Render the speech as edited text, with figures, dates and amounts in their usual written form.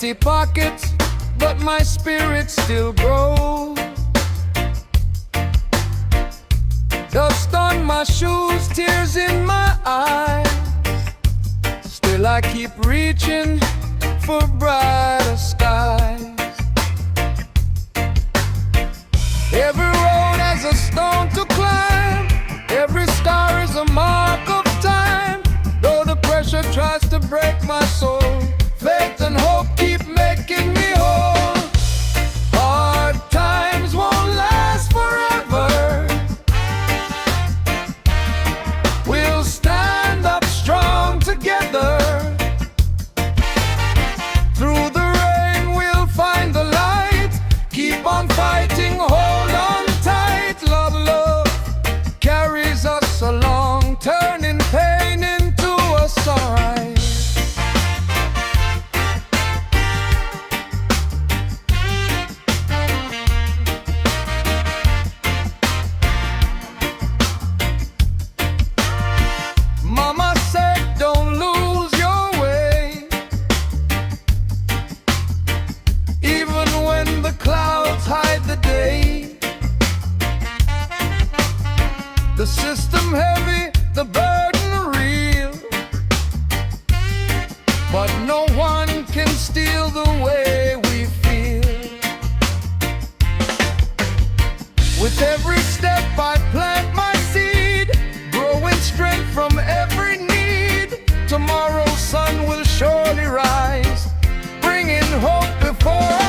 Empty pockets, but my spirit still grows. Dust on my shoes, tears in my eyes. Still I keep reaching for brighter skies. Every road has a stone to climb. Every star is a mark of time. Though the pressure tries to break my soul, faith and hope keep making me whole. Hard times won't last forever. We'll stand up strong together. Through the rain we'll find the light. Keep on fighting, hold on tight. Love, love carries us along, turning pain into a sign. Mama said don't lose your way, even when the clouds hide the day. The system heavy, the burden real, but no one can steal the way we feel. With every step I plant my seed, growing strength from every need. Tomorrow's sun will surely rise, bringing hope before